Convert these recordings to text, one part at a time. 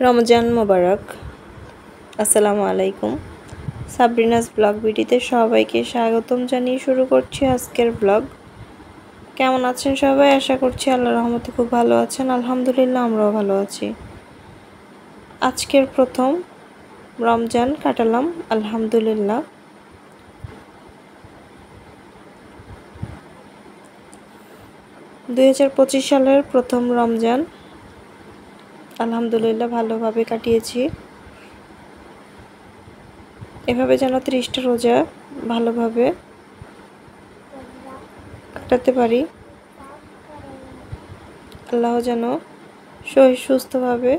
রমজান মোবারক। আসসালামু আলাইকুম। Sabrina's blog ভিডিওতে সবাইকে স্বাগতম জানিয়ে শুরু করছি আজকের ব্লগ। কেমন আছেন সবাই? আশা করছি আল্লাহর রহমতে খুব ভালো আছেন। আলহামদুলিল্লাহ আমরাও ভালো আছি। আজকের প্রথম রমজান কাটালাম আলহামদুলিল্লাহ। (2025) সালের প্রথম রমজান আলহামদুলিল্লাহ ভালোভাবে কাটিয়েছি। এভাবে যেন 30টা রোজা ভালোভাবে কাটাতে পারি। আল্লাহ যেন সুস্থভাবে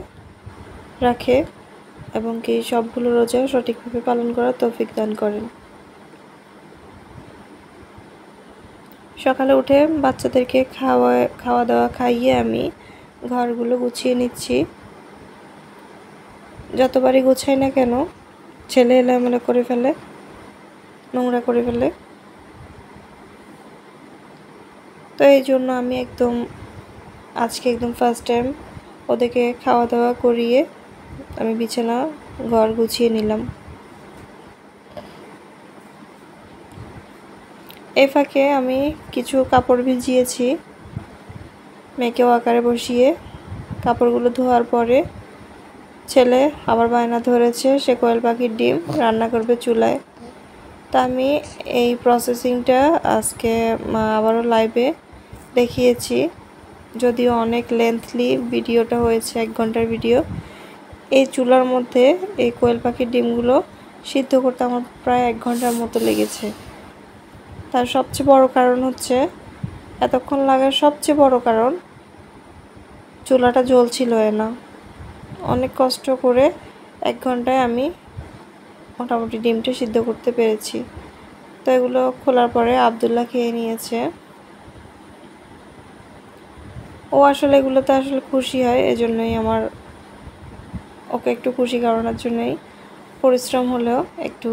রাখে এবং কি সবগুলো রোজা সঠিকভাবে পালন করার তৌফিক দান করেন। সকালে উঠে বাচ্চাদেরকে খাওয়া দাওয়া খাইয়ে আমি ঘরগুলো গুছিয়ে নিচ্ছি। যতবারই গুছাই না কেন ছেলে এলোমেলো করে ফেলে, নোংরা করে ফেলে। তো এই জন্য আমি আজকে ফার্স্ট টাইম ওদেরকে খাওয়া দাওয়া করিয়ে আমি বিছানা ঘর গুছিয়ে নিলাম। এই ফাঁকে আমি কিছু কাপড় ভিজিয়েছি, মেয়েকে ওয়াকারে বসিয়ে কাপড়গুলো ধোয়ার পরে ছেলে আবার বায়না ধরেছে সে কোয়েল পাখির ডিম রান্না করবে চুলায়। তা আমি এই প্রসেসিংটা আজকে আবারও লাইভে দেখিয়েছি, যদিও অনেক লেন্থলি ভিডিওটা হয়েছে, 1 ঘন্টার ভিডিও। এই চুলার মধ্যে এই কোয়েল পাখির ডিমগুলো সিদ্ধ করতে আমার প্রায় 1 ঘন্টার মতো লেগেছে। তার সবচেয়ে বড় কারণ হচ্ছে, এতক্ষণ লাগার সবচেয়ে বড় কারণ চুলাটা জ্বলছিল না। অনেক কষ্ট করে 1 ঘন্টায় আমি মোটামুটি ডিমটা সিদ্ধ করতে পেরেছি। তো এগুলো খোলার পরে আব্দুল্লাহ খেয়ে নিয়েছে। ও আসলে এগুলোতে খুশি হয়, এজন্যই আমার ওকে একটু খুশি করানোর জন্যই পরিশ্রম হলেও একটু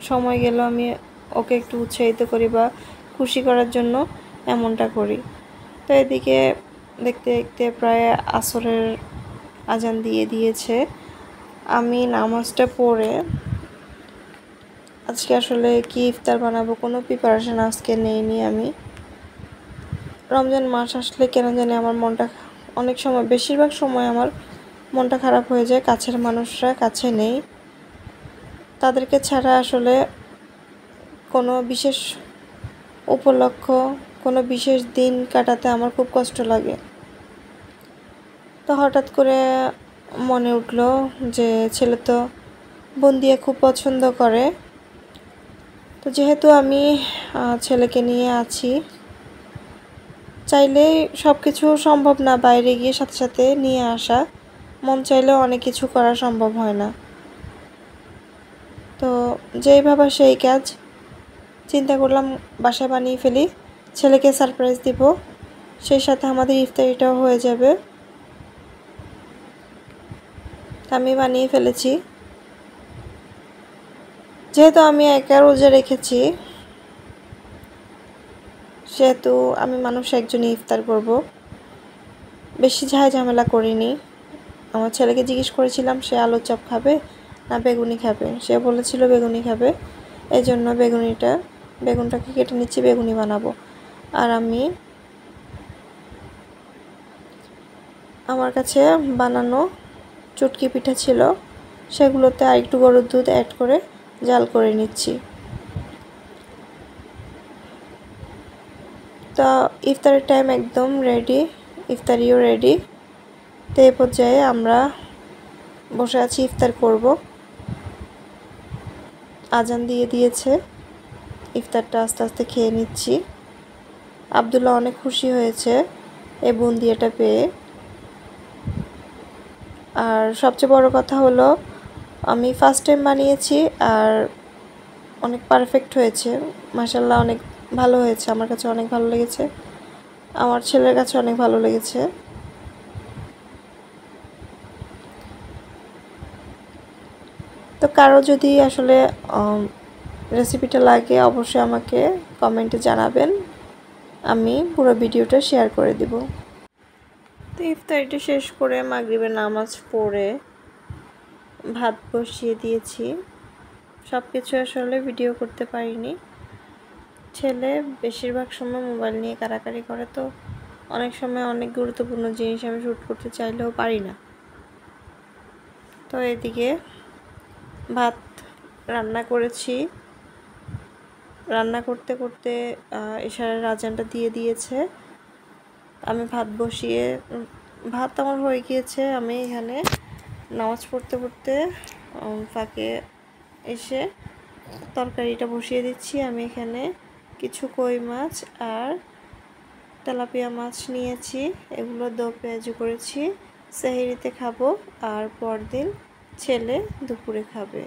সময় গেলেও আমি ওকে একটু উৎসাহিত করি বা খুশি করার জন্য এমনটা করি। তো এদিকে দেখতে দেখতে প্রায় আসরের আজান দিয়ে দিয়েছে। আমি নামাজটা পড়ে আজকে আসলে কি ইফতার বানাবো কোনো প্রিপারেশন আজকে নেইনি আমি। রমজান মাস আসলে কেন জানি আমার মনটা অনেক সময়, বেশিরভাগ সময় আমার মনটা খারাপ হয়ে যায়। কাছের মানুষরা কাছে নেই, তাদেরকে ছাড়া আসলে কোনো বিশেষ উপলক্ষ, কোনো বিশেষ দিন কাটাতে আমার খুব কষ্ট লাগে। তো হঠাৎ করে মনে উঠলো যে ছেলে তো বোন দিয়ে খুব পছন্দ করে। তো যেহেতু আমি ছেলেকে নিয়ে আছি, চাইলেই সব কিছু সম্ভব না, বাইরে গিয়ে সাথে সাথে নিয়ে আসা। মন চাইলেও অনেক কিছু করা সম্ভব হয় না। তো যেই ভাবা সেই কাজ, চিন্তা করলাম বাসায় বানিয়ে ফেলি, ছেলেকে সারপ্রাইজ দিব, সেই সাথে আমাদের ইফতারিটাও হয়ে যাবে। আমি বানিয়ে ফেলেছি। যেহেতু আমি একা রোজা রেখেছি, সেহেতু আমি মানুষ একজনই ইফতার করব, বেশি ঝামেলা করিনি। আমার ছেলেকে জিজ্ঞেস করেছিলাম সে আলুর চপ খাবে না বেগুনি খাবে। সে বলেছিল বেগুনি খাবে, এই জন্য বেগুনটাকে কেটে নিচ্ছি, বেগুনি বানাবো। আর আমার কাছে বানানো চুটকি পিঠা ছিল, সেগুলোতে আর একটু গরুর দুধ অ্যাড করে জাল করে নিচ্ছি। তো ইফতারের টাইম একদম রেডি, ইফতারিও রেডি। তো এই পর্যায়ে আমরা বসে আছি, ইফতার করব। আজান দিয়ে দিয়েছে, ইফতারটা আস্তে আস্তে খেয়ে নিচ্ছি। আব্দুল্লাহ অনেক খুশি হয়েছে এই বুন্দিয়াটা পেয়ে। আর সবচেয়ে বড় কথা হলো, আমি ফার্স্ট টাইম বানিয়েছি আর অনেক পারফেক্ট হয়েছে, মাশাআল্লাহ অনেক ভালো হয়েছে। আমার কাছে অনেক ভালো লেগেছে, আমার ছেলের কাছে অনেক ভালো লেগেছে। তো কারো যদি আসলে রেসিপিটা লাগে অবশ্যই আমাকে কমেন্টে জানাবেন, আমি পুরো ভিডিওটা শেয়ার করে দিব। তো ইফতারিটা শেষ করে মাগরিবের নামাজ পড়ে ভাত বসিয়ে দিয়েছি। সব কিছু আসলে ভিডিও করতে পারিনি। ছেলে বেশিরভাগ সময় মোবাইল নিয়ে কাড়াকাড়ি করে, তো অনেক সময় অনেক গুরুত্বপূর্ণ জিনিস আমি শ্যুট করতে চাইলেও পারি না। তো এদিকে ভাত রান্না করেছি। রান্না করতে করতে এশারের আজানটা দিয়ে দিয়েছে। আমি ভাত আমার হয়ে গিয়েছে। আমি এখানে নামাজ পড়তে পড়তে ফাঁকে এসে তরকারিটা বসিয়ে দিচ্ছি। আমি এখানে কিছু কই মাছ আর তেলাপিয়া মাছ নিয়েছি। এগুলো দো পেঁয়াজি করেছি। সেহরিতে খাবো আর পরদিন ছেলে দুপুরে খাবে।